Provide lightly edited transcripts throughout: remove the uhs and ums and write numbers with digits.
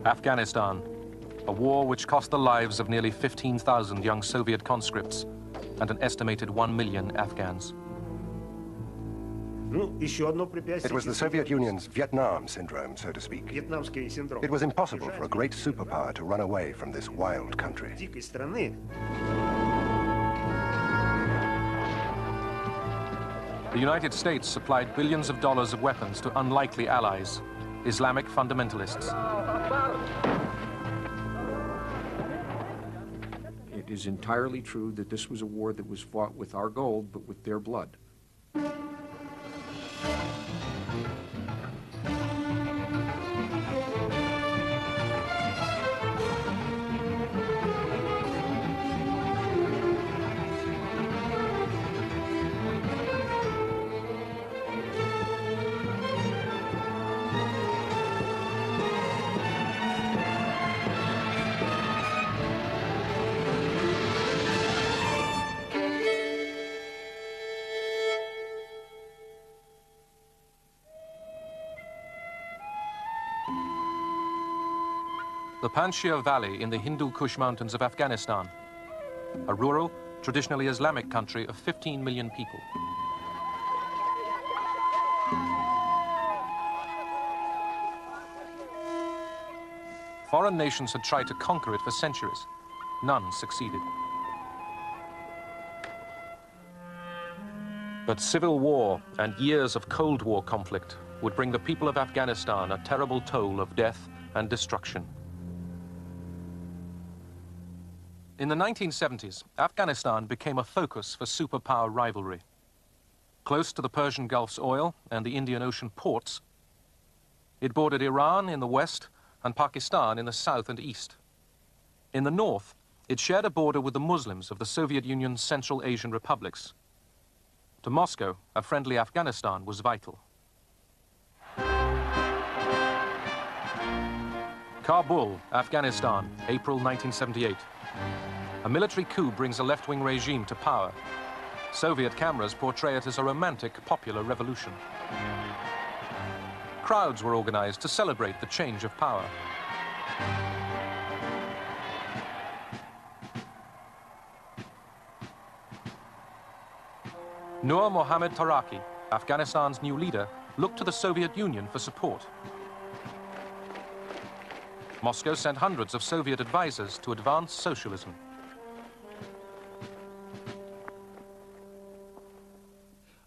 Afghanistan, a war which cost the lives of nearly 15,000 young Soviet conscripts and an estimated 1 million Afghans. It was the Soviet Union's Vietnam syndrome, so to speak. It was impossible for a great superpower to run away from this wild country. The United States supplied billions of dollars of weapons to unlikely allies, Islamic fundamentalists. It is entirely true that this was a war that was fought with our gold, but with their blood. The Panjshir Valley in the Hindu Kush Mountains of Afghanistan, a rural, traditionally Islamic country of 15 million people. Foreign nations had tried to conquer it for centuries. None succeeded. But civil war and years of Cold War conflict would bring the people of Afghanistan a terrible toll of death and destruction. In the 1970s, Afghanistan became a focus for superpower rivalry. Close to the Persian Gulf's oil and the Indian Ocean ports, it bordered Iran in the west and Pakistan in the south and east. In the north, it shared a border with the Muslims of the Soviet Union's Central Asian republics. To Moscow, a friendly Afghanistan was vital. Kabul, Afghanistan, April 1978. A military coup brings a left-wing regime to power. Soviet cameras portray it as a romantic, popular revolution. Crowds were organized to celebrate the change of power. Nur Mohammad Taraki, Afghanistan's new leader, looked to the Soviet Union for support. Moscow sent hundreds of Soviet advisors to advance socialism.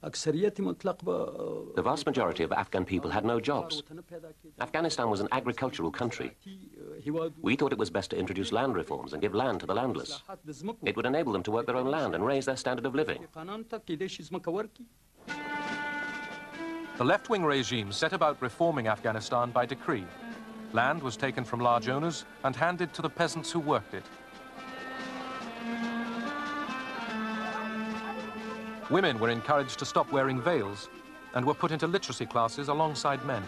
The vast majority of Afghan people had no jobs. Afghanistan was an agricultural country. We thought it was best to introduce land reforms and give land to the landless. It would enable them to work their own land and raise their standard of living. The left-wing regime set about reforming Afghanistan by decree. Land was taken from large owners and handed to the peasants who worked it. Women were encouraged to stop wearing veils and were put into literacy classes alongside men.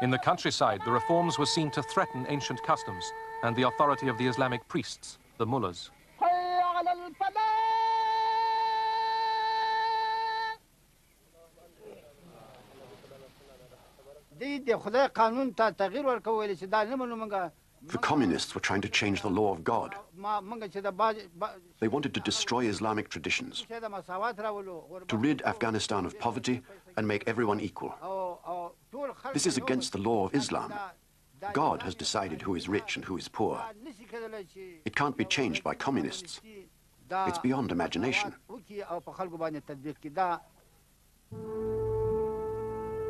In the countryside, the reforms were seen to threaten ancient customs and the authority of the Islamic priests, the mullahs. The communists were trying to change the law of God. They wanted to destroy Islamic traditions, to rid Afghanistan of poverty and make everyone equal. This is against the law of Islam. God has decided who is rich and who is poor. It can't be changed by communists. It's beyond imagination.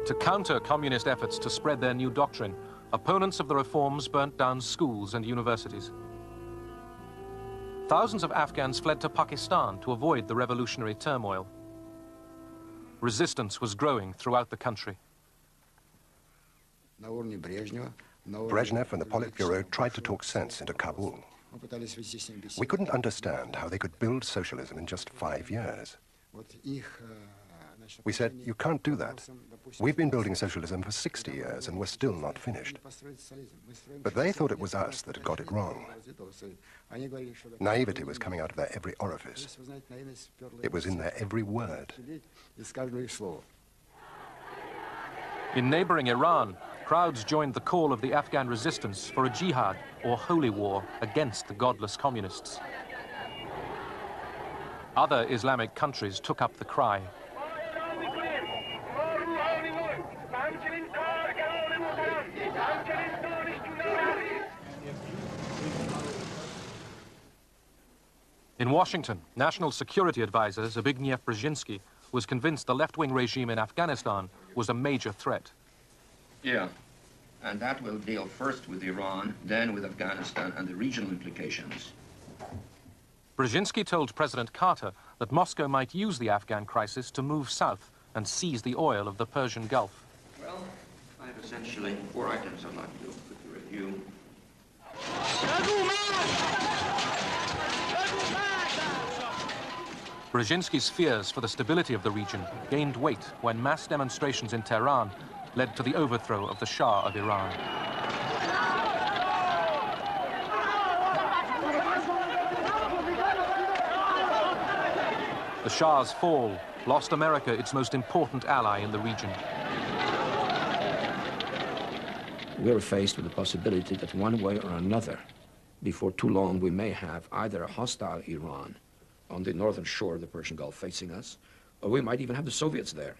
To counter communist efforts to spread their new doctrine, opponents of the reforms burnt down schools and universities. Thousands of Afghans fled to Pakistan to avoid the revolutionary turmoil. Resistance was growing throughout the country. Brezhnev and the Politburo tried to talk sense into Kabul. We couldn't understand how they could build socialism in just 5 years. We said, you can't do that. We've been building socialism for 60 years and we're still not finished. But they thought it was us that had got it wrong. Naivety was coming out of their every orifice. It was in their every word. In neighboring Iran, crowds joined the call of the Afghan resistance for a jihad, or holy war, against the godless communists. Other Islamic countries took up the cry. In Washington, National Security Advisor Zbigniew Brzezinski was convinced the left-wing regime in Afghanistan was a major threat. Yeah, and that will deal first with Iran, then with Afghanistan and the regional implications. Brzezinski told President Carter that Moscow might use the Afghan crisis to move south and seize the oil of the Persian Gulf. Well, I have essentially 4 items I'd like to quickly review. Brzezinski's fears for the stability of the region gained weight when mass demonstrations in Tehran led to the overthrow of the Shah of Iran. The Shah's fall lost America its most important ally in the region. We're faced with the possibility that one way or another, before too long, we may have either a hostile Iran on the northern shore of the Persian Gulf facing us, or we might even have the Soviets there.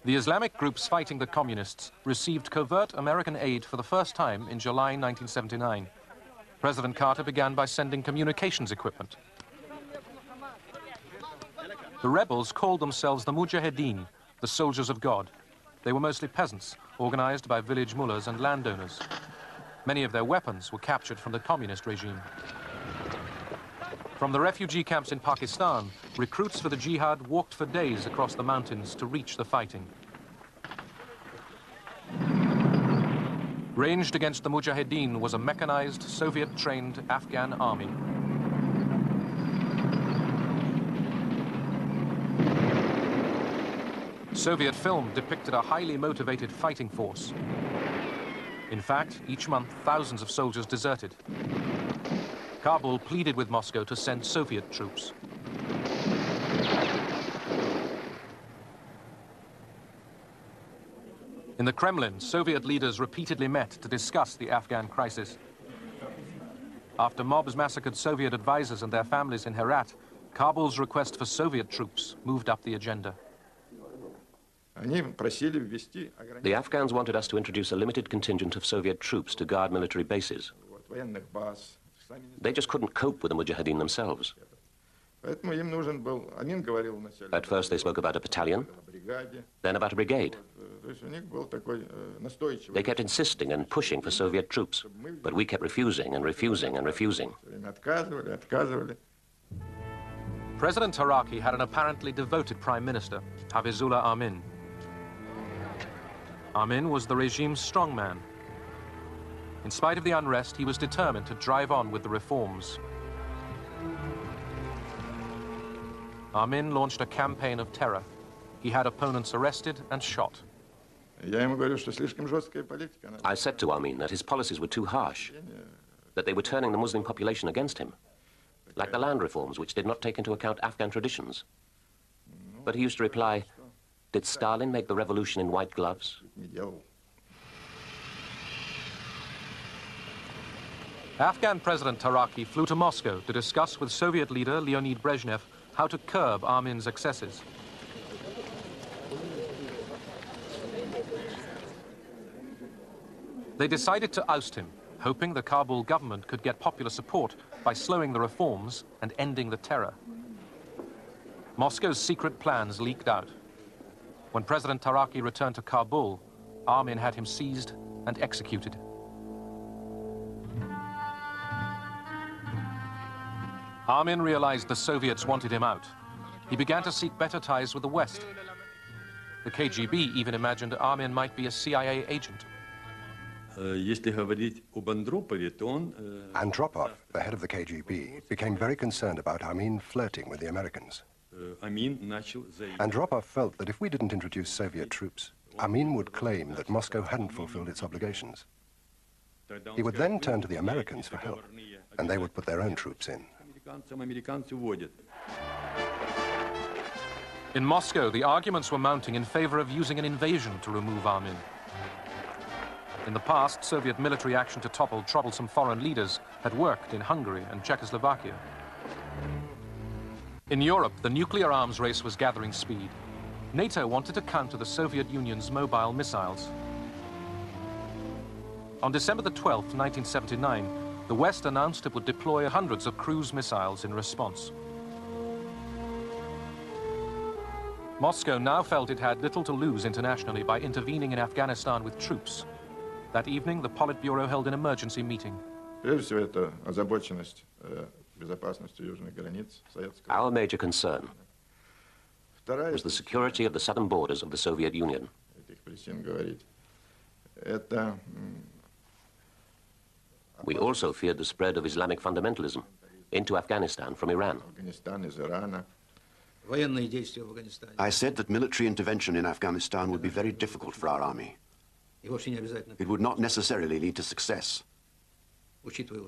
The Islamic groups fighting the communists received covert American aid for the first time in July 1979. President Carter began by sending communications equipment. The rebels called themselves the Mujahideen, the soldiers of God. They were mostly peasants, organized by village mullahs and landowners. Many of their weapons were captured from the communist regime. From the refugee camps in Pakistan, recruits for the jihad walked for days across the mountains to reach the fighting. Ranged against the Mujahideen was a mechanized, Soviet-trained Afghan army. Soviet film depicted a highly motivated fighting force. In fact, each month, thousands of soldiers deserted. Kabul pleaded with Moscow to send Soviet troops. In the Kremlin, Soviet leaders repeatedly met to discuss the Afghan crisis. After mobs massacred Soviet advisors and their families in Herat, Kabul's request for Soviet troops moved up the agenda. The Afghans wanted us to introduce a limited contingent of Soviet troops to guard military bases. They just couldn't cope with the Mujahideen themselves. At first they spoke about a battalion, then about a brigade. They kept insisting and pushing for Soviet troops, but we kept refusing and refusing and refusing. President Taraki had an apparently devoted prime minister, Hafizullah Amin. Amin was the regime's strongman. In spite of the unrest, he was determined to drive on with the reforms. Amin launched a campaign of terror. He had opponents arrested and shot. I said to Amin that his policies were too harsh, that they were turning the Muslim population against him, like the land reforms which did not take into account Afghan traditions. But he used to reply, "Did Stalin make the revolution in white gloves?" Afghan President Taraki flew to Moscow to discuss with Soviet leader Leonid Brezhnev how to curb Amin's excesses. They decided to oust him, hoping the Kabul government could get popular support by slowing the reforms and ending the terror. Moscow's secret plans leaked out. When President Taraki returned to Kabul, Amin had him seized and executed. Amin realized the Soviets wanted him out. He began to seek better ties with the West. The KGB even imagined Amin might be a CIA agent. Andropov, the head of the KGB, became very concerned about Amin flirting with the Americans. Andropov felt that if we didn't introduce Soviet troops, Amin would claim that Moscow hadn't fulfilled its obligations. He would then turn to the Americans for help, and they would put their own troops in. In Moscow, the arguments were mounting in favor of using an invasion to remove Amin. In the past, Soviet military action to topple troublesome foreign leaders had worked in Hungary and Czechoslovakia. In Europe, the nuclear arms race was gathering speed. NATO wanted to counter the Soviet Union's mobile missiles. On December the 12th, 1979, the West announced it would deploy hundreds of cruise missiles in response. Moscow now felt it had little to lose internationally by intervening in Afghanistan with troops. That evening, the Politburo held an emergency meeting. Our major concern was the security of the southern borders of the Soviet Union. We also feared the spread of Islamic fundamentalism into Afghanistan from Iran. I said that military intervention in Afghanistan would be very difficult for our army. It would not necessarily lead to success.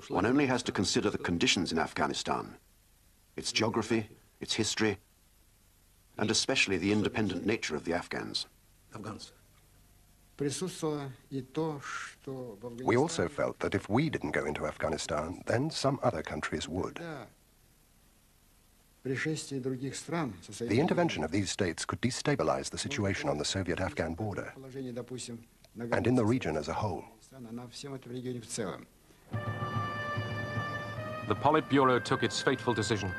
One only has to consider the conditions in Afghanistan, its geography, its history, and especially the independent nature of the Afghans. We also felt that if we didn't go into Afghanistan, then some other countries would. The intervention of these states could destabilize the situation on the Soviet-Afghan border and in the region as a whole. The Politburo took its fateful decision.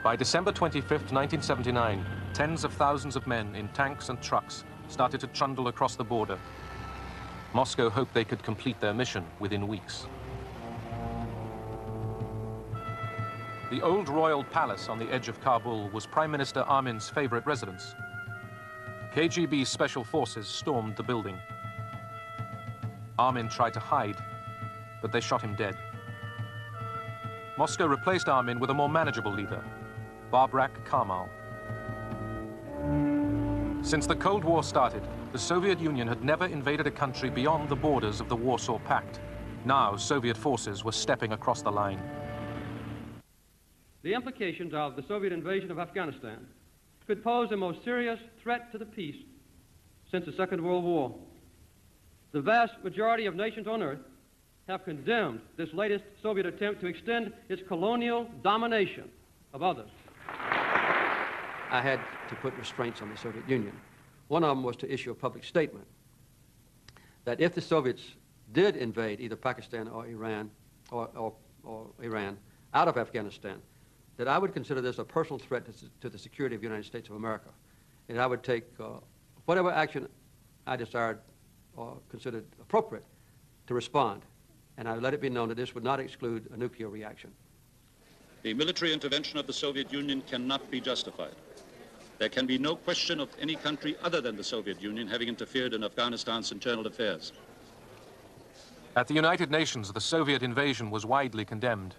By December 25th, 1979, tens of thousands of men in tanks and trucks started to trundle across the border. Moscow hoped they could complete their mission within weeks. The old royal palace on the edge of Kabul was Prime Minister Amin's favorite residence. KGB special forces stormed the building. Amin tried to hide, but they shot him dead. Moscow replaced Amin with a more manageable leader, Babrak Karmal. Since the Cold War started, the Soviet Union had never invaded a country beyond the borders of the Warsaw Pact. Now, Soviet forces were stepping across the line. The implications of the Soviet invasion of Afghanistan could pose the most serious threat to the peace since the Second World War. The vast majority of nations on Earth have condemned this latest Soviet attempt to extend its colonial domination of others. I had to put restraints on the Soviet Union. One of them was to issue a public statement that if the Soviets did invade either Pakistan or Iran, or Iran out of Afghanistan, that I would consider this a personal threat to the security of the United States of America. And I would take whatever action I desired or considered appropriate to respond. And I let it be known that this would not exclude a nuclear reaction. The military intervention of the Soviet Union cannot be justified. There can be no question of any country other than the Soviet Union having interfered in Afghanistan's internal affairs. At the United Nations, the Soviet invasion was widely condemned.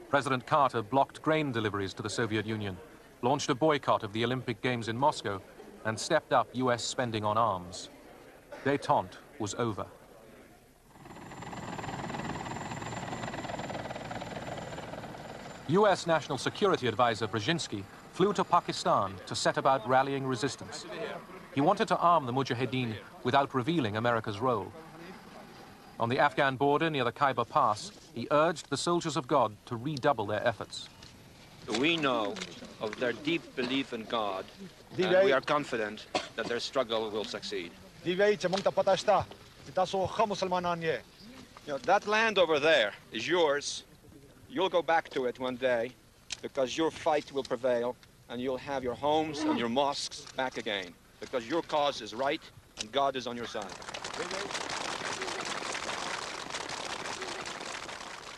President Carter blocked grain deliveries to the Soviet Union, launched a boycott of the Olympic Games in Moscow, and stepped up US spending on arms. Détente was over. US National Security Advisor Brzezinski flew to Pakistan to set about rallying resistance. He wanted to arm the Mujahideen without revealing America's role. On the Afghan border near the Khyber Pass, he urged the soldiers of God to redouble their efforts. We know of their deep belief in God, and we are confident that their struggle will succeed. You know, that land over there is yours. You'll go back to it one day because your fight will prevail and you'll have your homes and your mosques back again because your cause is right and God is on your side.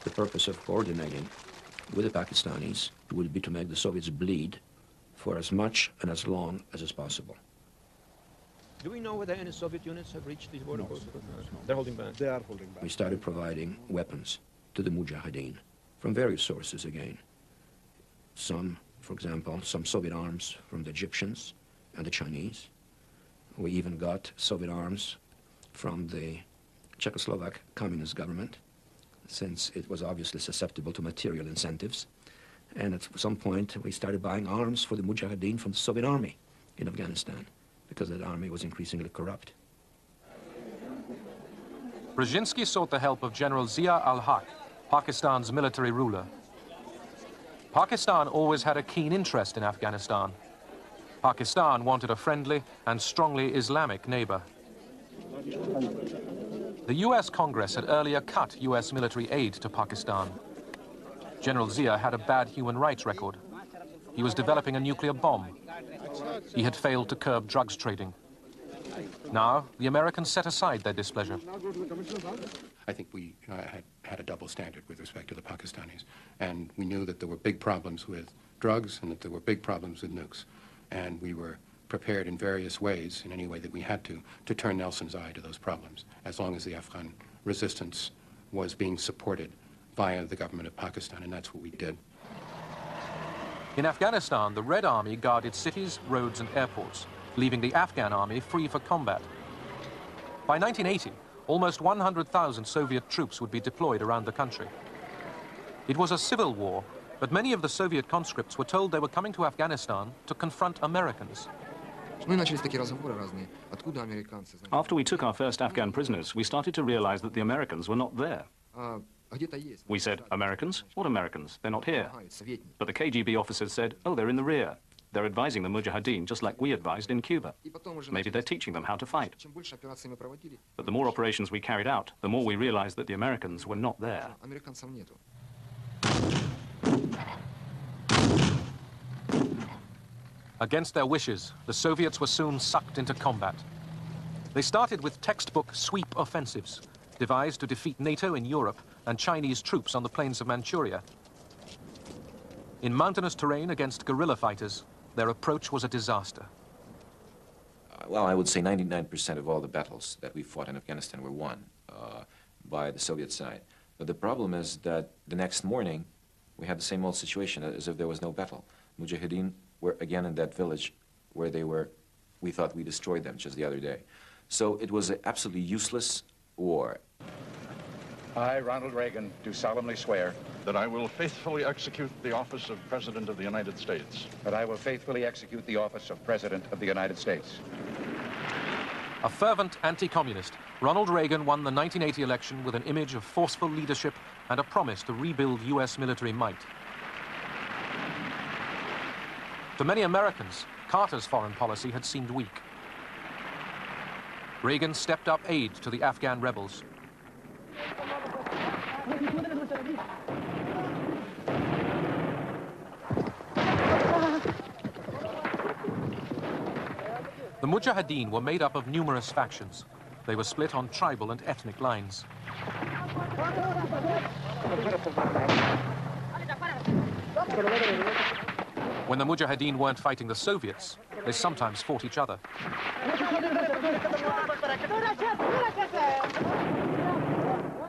The purpose of coordinating with the Pakistanis would be to make the Soviets bleed for as much and as long as is possible. Do we know whether any Soviet units have reached these border posts? No. They're holding back. They are holding back. We started providing weapons to the Mujahideen from various sources again. Some, for example, some Soviet arms from the Egyptians and the Chinese. We even got Soviet arms from the Czechoslovak communist government, since it was obviously susceptible to material incentives. And at some point, we started buying arms for the Mujahideen from the Soviet army in Afghanistan, because that army was increasingly corrupt. Brzezinski sought the help of General Zia al-Haq, Pakistan's military ruler. Pakistan always had a keen interest in Afghanistan. Pakistan wanted a friendly and strongly Islamic neighbor. The US Congress had earlier cut US military aid to Pakistan. General Zia had a bad human rights record. He was developing a nuclear bomb. He had failed to curb drugs trading. Now, the Americans set aside their displeasure. I think we had a double standard with respect to the Pakistanis. And we knew that there were big problems with drugs and that there were big problems with nukes. And we were prepared in various ways, in any way that we had to turn Nelson's eye to those problems, as long as the Afghan resistance was being supported via the government of Pakistan, and that's what we did. In Afghanistan, the Red Army guarded cities, roads, and airports, leaving the Afghan army free for combat. By 1980, almost 100,000 Soviet troops would be deployed around the country. It was a civil war, but many of the Soviet conscripts were told they were coming to Afghanistan to confront Americans. After we took our first Afghan prisoners, we started to realize that the Americans were not there. We said, Americans? What Americans? They're not here. But the KGB officers said, oh, they're in the rear. They're advising the Mujahideen just like we advised in Cuba. Maybe they're teaching them how to fight. But the more operations we carried out, the more we realized that the Americans were not there. Against their wishes, the Soviets were soon sucked into combat. They started with textbook sweep offensives, devised to defeat NATO in Europe and Chinese troops on the plains of Manchuria. In mountainous terrain against guerrilla fighters, their approach was a disaster. Well, I would say 99% of all the battles that we fought in Afghanistan were won by the Soviet side. But the problem is that the next morning, we had the same old situation as if there was no battle. Mujahideen were again in that village where they were, we thought we destroyed them just the other day. So it was an absolutely useless war. I, Ronald Reagan, do solemnly swear that I will faithfully execute the office of President of the United States. That I will faithfully execute the office of President of the United States. A fervent anti-communist, Ronald Reagan won the 1980 election with an image of forceful leadership and a promise to rebuild US military might. To many Americans, Carter's foreign policy had seemed weak. Reagan stepped up aid to the Afghan rebels. The Mujahideen were made up of numerous factions. They were split on tribal and ethnic lines. When the Mujahideen weren't fighting the Soviets, they sometimes fought each other.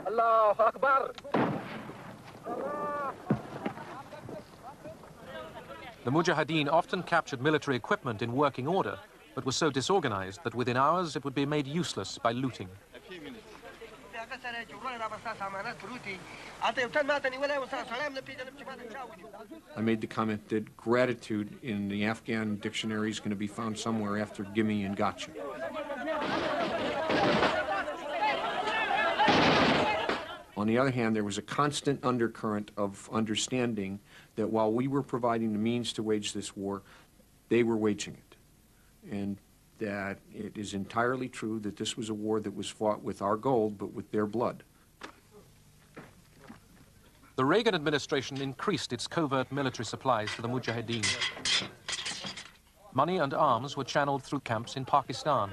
Allahu Akbar. The Mujahideen often captured military equipment in working order, but were so disorganized that within hours it would be made useless by looting. I made the comment that gratitude in the Afghan dictionary is going to be found somewhere after gimme and gotcha. On the other hand, there was a constant undercurrent of understanding that while we were providing the means to wage this war, they were waging it. And that it is entirely true that this was a war that was fought with our gold, but with their blood. The Reagan administration increased its covert military supplies to the Mujahideen. Money and arms were channeled through camps in Pakistan.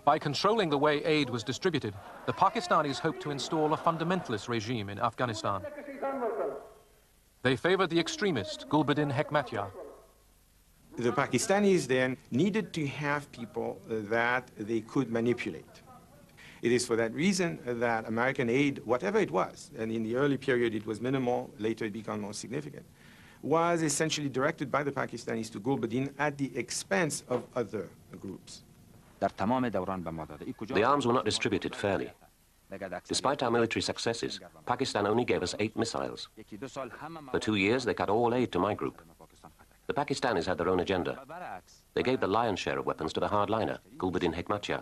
By controlling the way aid was distributed, the Pakistanis hoped to install a fundamentalist regime in Afghanistan. They favored the extremist Gulbuddin Hekmatyar. The Pakistanis then needed to have people that they could manipulate. It is for that reason that American aid, whatever it was, and in the early period it was minimal, later it became more significant, was essentially directed by the Pakistanis to Gulbuddin at the expense of other groups. The arms were not distributed fairly. Despite our military successes, Pakistan only gave us 8 missiles. For 2 years, they cut all aid to my group. The Pakistanis had their own agenda. They gave the lion's share of weapons to the hardliner, Gulbuddin Hekmatyar.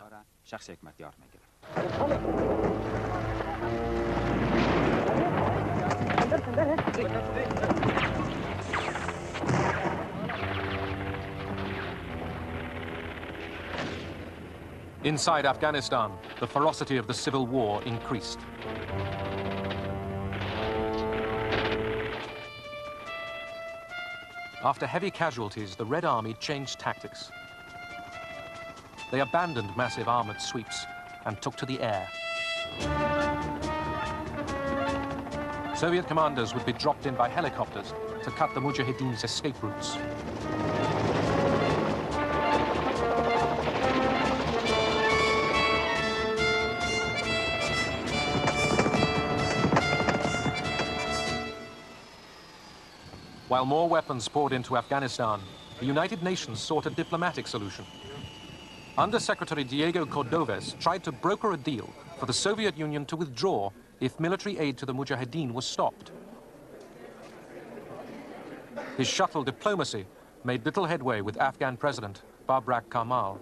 Inside Afghanistan, the ferocity of the civil war increased. After heavy casualties, the Red Army changed tactics. They abandoned massive armored sweeps and took to the air. Soviet commanders would be dropped in by helicopters to cut the Mujahideen's escape routes. While more weapons poured into Afghanistan, the United Nations sought a diplomatic solution. Under-Secretary Diego Cordoves tried to broker a deal for the Soviet Union to withdraw if military aid to the Mujahideen was stopped. His shuttle diplomacy made little headway with Afghan President Babrak Karmal.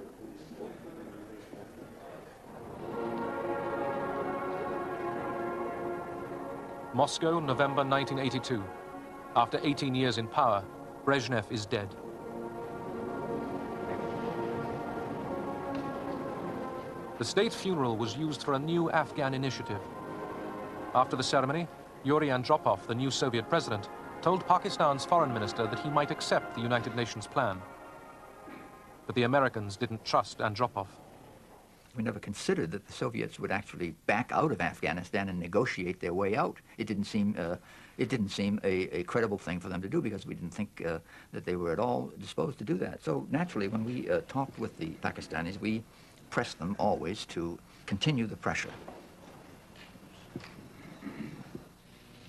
Moscow, November 1982. After 18 years in power, Brezhnev is dead. The state funeral was used for a new Afghan initiative. After the ceremony, Yuri Andropov, the new Soviet president, told Pakistan's foreign minister that he might accept the United Nations plan. But the Americans didn't trust Andropov. We never considered that the Soviets would actually back out of Afghanistan and negotiate their way out. It didn't seem a credible thing for them to do because we didn't think that they were at all disposed to do that. So naturally, when we talked with the Pakistanis, we pressed them always to continue the pressure.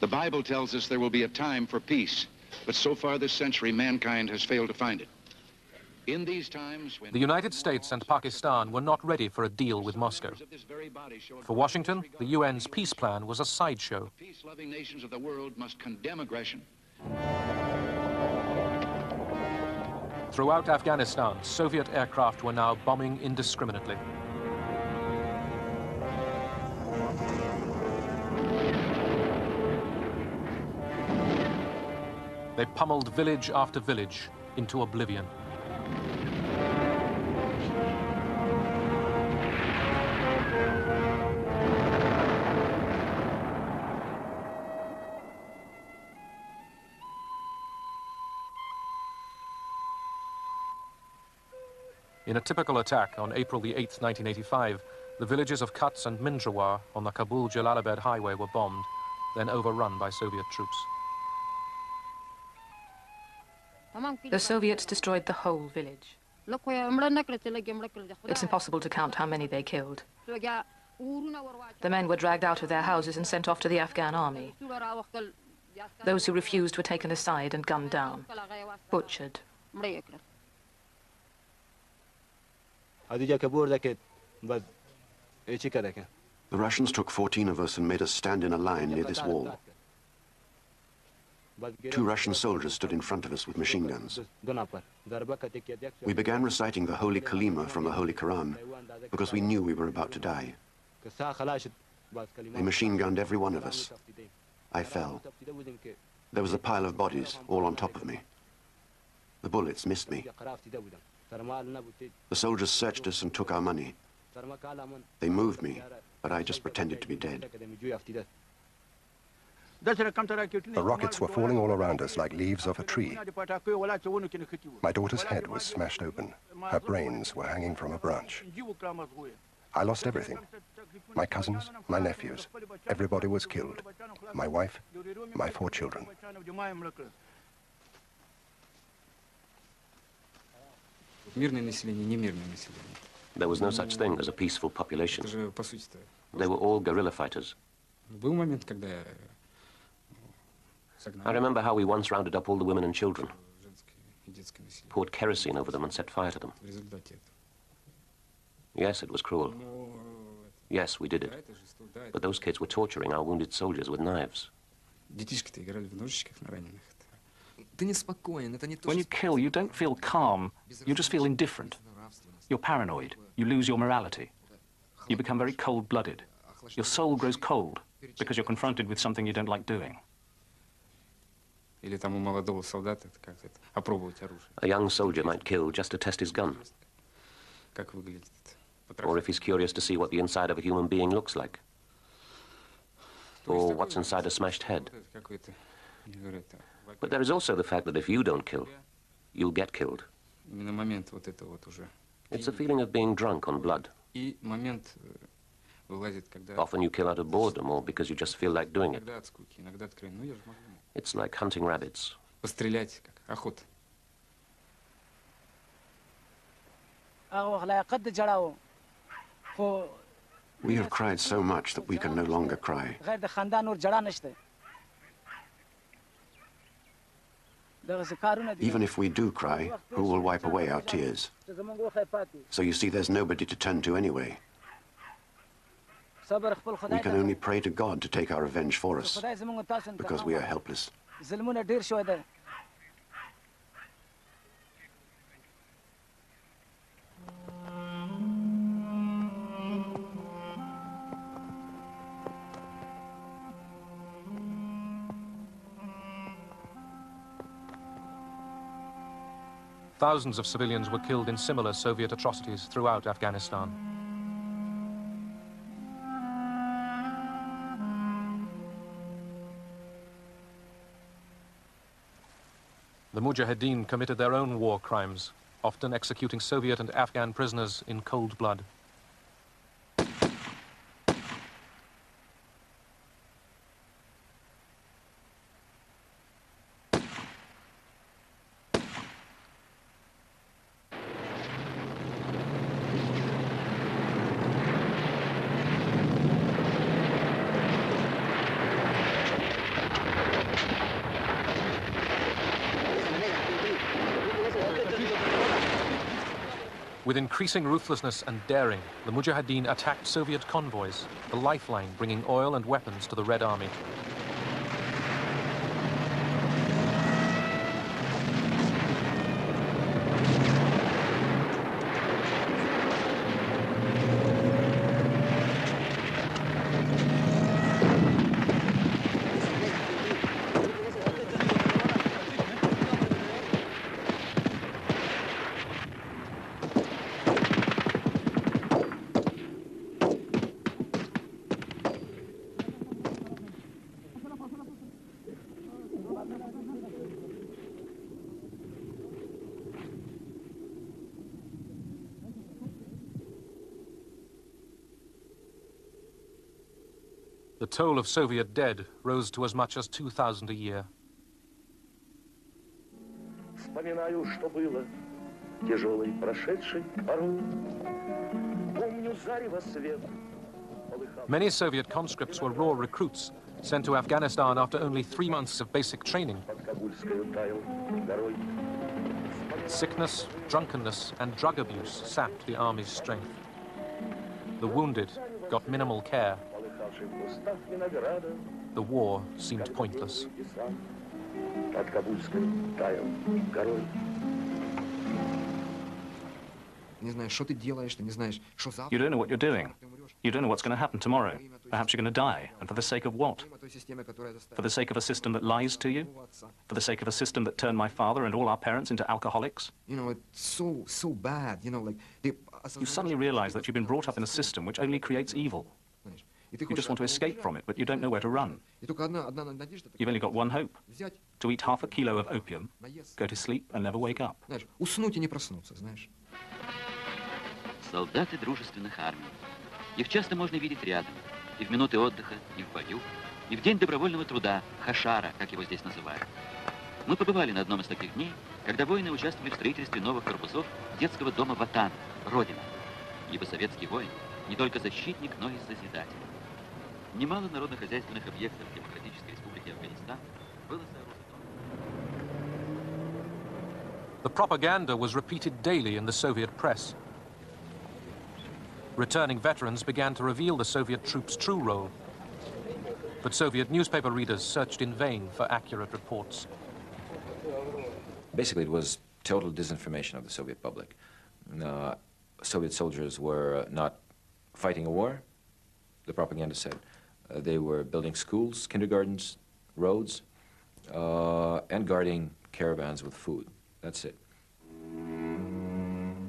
The Bible tells us there will be a time for peace, but so far this century, mankind has failed to find it. In these times, when the United States and Pakistan were not ready for a deal with Moscow. For Washington, the UN's peace plan was a sideshow. peace-loving nations of the world must condemn aggression. Throughout Afghanistan, Soviet aircraft were now bombing indiscriminately. They pummeled village after village into oblivion. In a typical attack on April the 8th, 1985, the villages of Kutz and Mindrawar on the Kabul-Jalalabad highway were bombed, then overrun by Soviet troops. The Soviets destroyed the whole village. It's impossible to count how many they killed. The men were dragged out of their houses and sent off to the Afghan army. Those who refused were taken aside and gunned down, butchered. The Russians took 14 of us and made us stand in a line near this wall. 2 Russian soldiers stood in front of us with machine guns. We began reciting the Holy Kalima from the Holy Quran because we knew we were about to die. They machine-gunned every one of us. I fell. There was a pile of bodies all on top of me. The bullets missed me. The soldiers searched us and took our money. They moved me, but I just pretended to be dead. The rockets were falling all around us like leaves off a tree. My daughter's head was smashed open. Her brains were hanging from a branch. I lost everything. My cousins, my nephews, everybody was killed. My wife, my 4 children. There was no such thing as a peaceful population. They were all guerrilla fighters. I remember how we once rounded up all the women and children, poured kerosene over them and set fire to them. Yes, it was cruel. Yes, we did it. But those kids were torturing our wounded soldiers with knives. When you kill, you don't feel calm. You just feel indifferent. You're paranoid. You lose your morality. You become very cold-blooded. Your soul grows cold because you're confronted with something you don't like doing. A young soldier might kill just to test his gun. Or if he's curious to see what the inside of a human being looks like. Or what's inside a smashed head. But there is also the fact that if you don't kill, you'll get killed. It's a feeling of being drunk on blood. Often you kill out of boredom or because you just feel like doing it. It's like hunting rabbits. We have cried so much that we can no longer cry. Even if we do cry, who will wipe away our tears? So you see, there's nobody to turn to anyway. We can only pray to God to take our revenge for us, because we are helpless. Thousands of civilians were killed in similar Soviet atrocities throughout Afghanistan. The Mujahideen committed their own war crimes, often executing Soviet and Afghan prisoners in cold blood. With increasing ruthlessness and daring, the Mujahideen attacked Soviet convoys, the lifeline bringing oil and weapons to the Red Army. The toll of Soviet dead rose to as much as 2,000 a year. Many Soviet conscripts were raw recruits, sent to Afghanistan after only 3 months of basic training. Sickness, drunkenness, and drug abuse sapped the army's strength. The wounded got minimal care. The war seemed pointless. You don't know what you're doing. You don't know what's going to happen tomorrow. Perhaps you're going to die. And for the sake of what? For the sake of a system that lies to you? For the sake of a system that turned my father and all our parents into alcoholics? You know, it's so bad. You know, like... You suddenly realize that you've been brought up in a system which only creates evil. You just want to escape from it, but you don't know where to run. You've only got one hope: to eat half a kilo of opium, go to sleep and never wake up. Солдаты дружественных армий. Их часто можно видеть рядом. И в минуты отдыха, и в бою, и в день добровольного труда, хашара, как его здесь называют. Мы побывали на одном из таких дней, когда воины участвовали в строительстве новых корпусов детского дома Ватан, Родина. Ибо советский воин не только защитник, но и созидатель. Немало народно-хозяйственных объектов Демократической Республики Афганистан было сооружено. The propaganda was repeated daily in the Soviet press. Returning veterans began to reveal the Soviet troops' true role. But Soviet newspaper readers searched in vain for accurate reports. Basically, it was total disinformation of the Soviet public. Soviet soldiers were not fighting a war, the propaganda said. They were building schools, kindergartens, roads, and guarding caravans with food. That's it.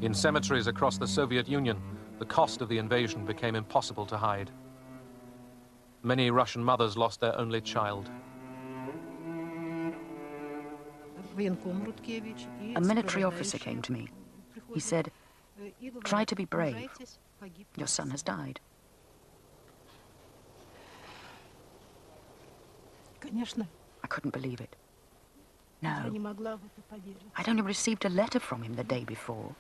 In cemeteries across the Soviet Union, the cost of the invasion became impossible to hide. Many Russian mothers lost their only child. A military officer came to me. He said, "Try to be brave. Your son has died." I couldn't believe it. No. I'd only received a letter from him the day before.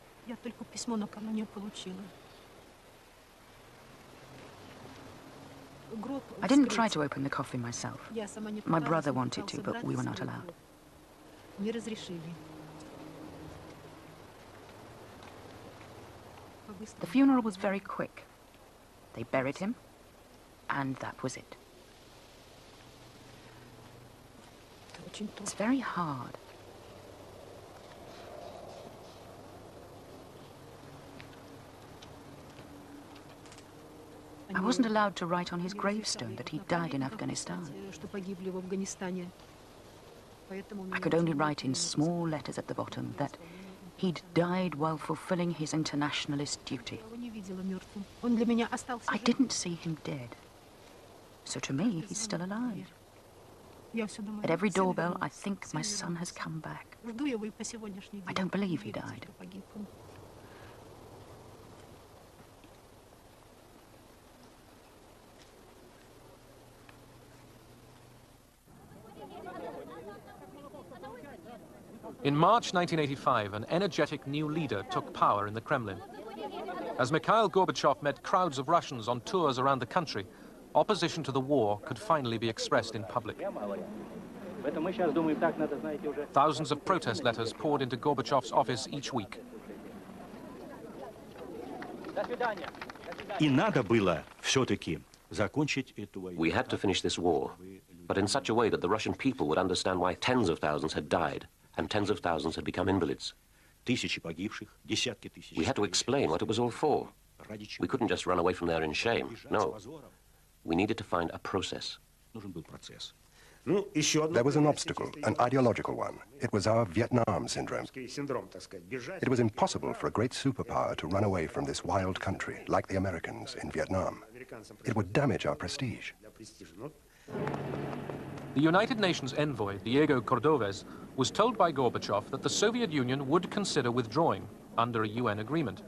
I didn't try to open the coffin myself. My brother wanted to, but we were not allowed. The funeral was very quick. They buried him, and that was it. It's very hard. I wasn't allowed to write on his gravestone that he died in Afghanistan. I could only write in small letters at the bottom that he'd died while fulfilling his internationalist duty. I didn't see him dead. So to me, he's still alive. At every doorbell, I think my son has come back. I don't believe he died. In March 1985, an energetic new leader took power in the Kremlin. As Mikhail Gorbachev met crowds of Russians on tours around the country, opposition to the war could finally be expressed in public. Thousands of protest letters poured into Gorbachev's office each week. We had to finish this war, but in such a way that the Russian people would understand why tens of thousands had died and tens of thousands had become invalids. We had to explain what it was all for. We couldn't just run away from there in shame. No. We needed to find a process. There was an obstacle, an ideological one. It was our Vietnam syndrome. It was impossible for a great superpower to run away from this wild country, like the Americans in Vietnam. It would damage our prestige. The United Nations envoy, Diego Cordovez, was told by Gorbachev that the Soviet Union would consider withdrawing under a UN agreement.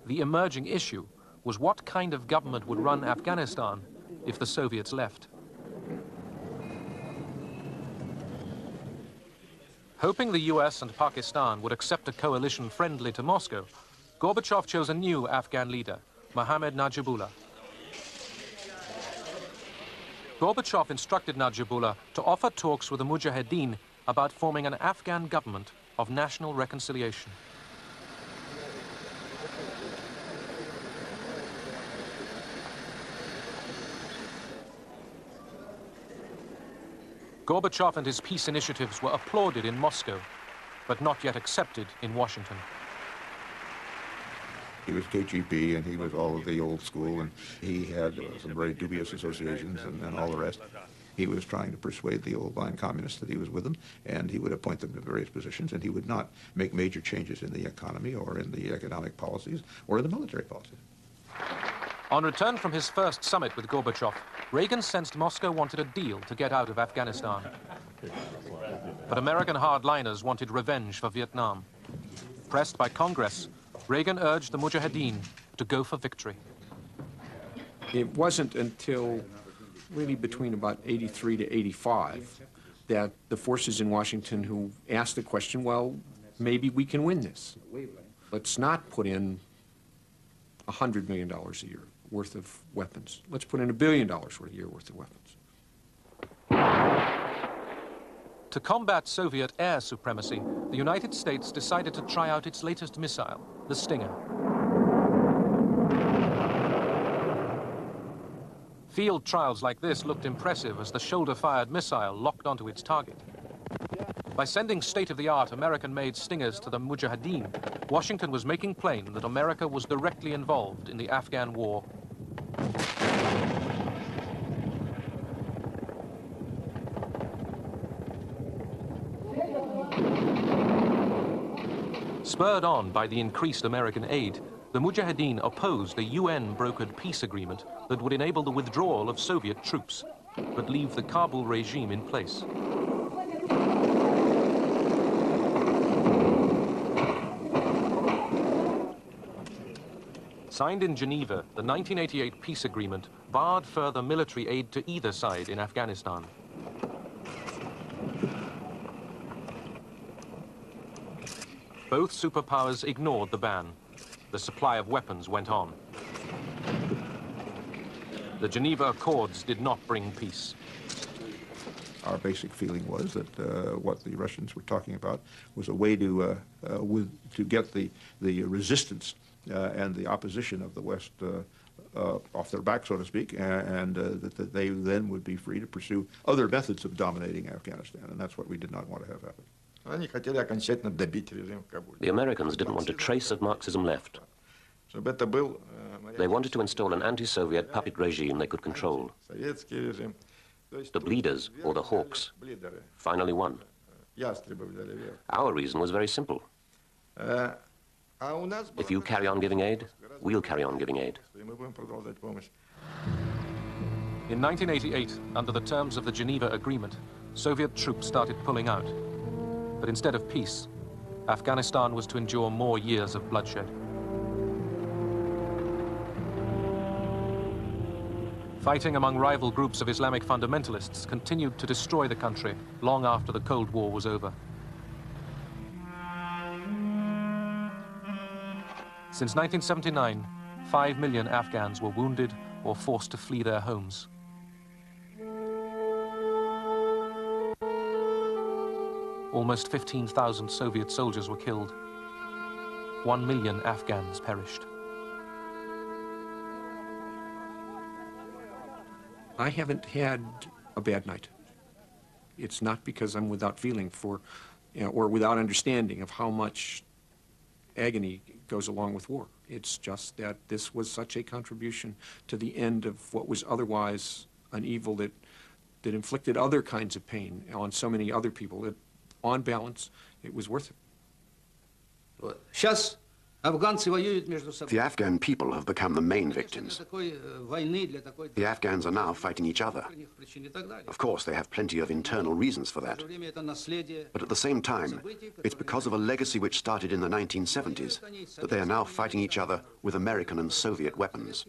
The emerging issue was what kind of government would run Afghanistan if the Soviets left. Hoping the US and Pakistan would accept a coalition friendly to Moscow, Gorbachev chose a new Afghan leader, Mohammad Najibullah. Gorbachev instructed Najibullah to offer talks with the Mujahideen about forming an Afghan government of national reconciliation. Gorbachev and his peace initiatives were applauded in Moscow, but not yet accepted in Washington. He was KGB, and he was all of the old school, and he had some very dubious associations and all the rest. He was trying to persuade the old line communists that he was with them, and he would appoint them to various positions, and he would not make major changes in the economy or in the economic policies or in the military policies. On return from his first summit with Gorbachev, Reagan sensed Moscow wanted a deal to get out of Afghanistan. But American hardliners wanted revenge for Vietnam. Pressed by Congress, Reagan urged the Mujahideen to go for victory. It wasn't until really between about 83 to 85 that the forces in Washington who asked the question, well, maybe we can win this. Let's not put in $100 million a year worth of weapons. Let's put in $1 billion a year worth of weapons. To combat Soviet air supremacy, the United States decided to try out its latest missile, the Stinger. Field trials like this looked impressive as the shoulder-fired missile locked onto its target. By sending state-of-the-art American-made Stingers to the Mujahideen, Washington was making plain that America was directly involved in the Afghan war. Spurred on by the increased American aid, the Mujahideen opposed a UN-brokered peace agreement that would enable the withdrawal of Soviet troops, but leave the Kabul regime in place. Signed in Geneva, the 1988 peace agreement barred further military aid to either side in Afghanistan. Both superpowers ignored the ban. The supply of weapons went on. The Geneva Accords did not bring peace. Our basic feeling was that what the Russians were talking about was a way to get the resistance and the opposition of the West off their back, so to speak, and that they then would be free to pursue other methods of dominating Afghanistan, and that's what we did not want to have happen. The Americans didn't want a trace of Marxism left. They wanted to install an anti-Soviet puppet regime they could control. The bleeders, or the hawks, finally won. Our reason was very simple. If you carry on giving aid, we'll carry on giving aid. In 1988, under the terms of the Geneva Agreement, Soviet troops started pulling out. But instead of peace, Afghanistan was to endure more years of bloodshed. Fighting among rival groups of Islamic fundamentalists continued to destroy the country long after the Cold War was over. Since 1979, 5 million Afghans were wounded or forced to flee their homes. Almost 15,000 Soviet soldiers were killed. 1 million Afghans perished. I haven't had a bad night. It's not because I'm without feeling for, or without understanding of how much agony goes along with war. It's just that this was such a contribution to the end of what was otherwise an evil that inflicted other kinds of pain on so many other people that, on balance, it was worth it. The Afghan people have become the main victims. The Afghans are now fighting each other. Of course, they have plenty of internal reasons for that. But at the same time, it's because of a legacy which started in the 1970s that they are now fighting each other with American and Soviet weapons.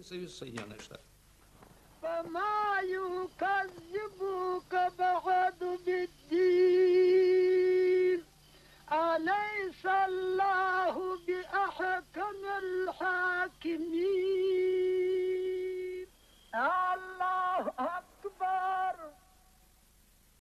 أليس الله بأحكم الحاكمين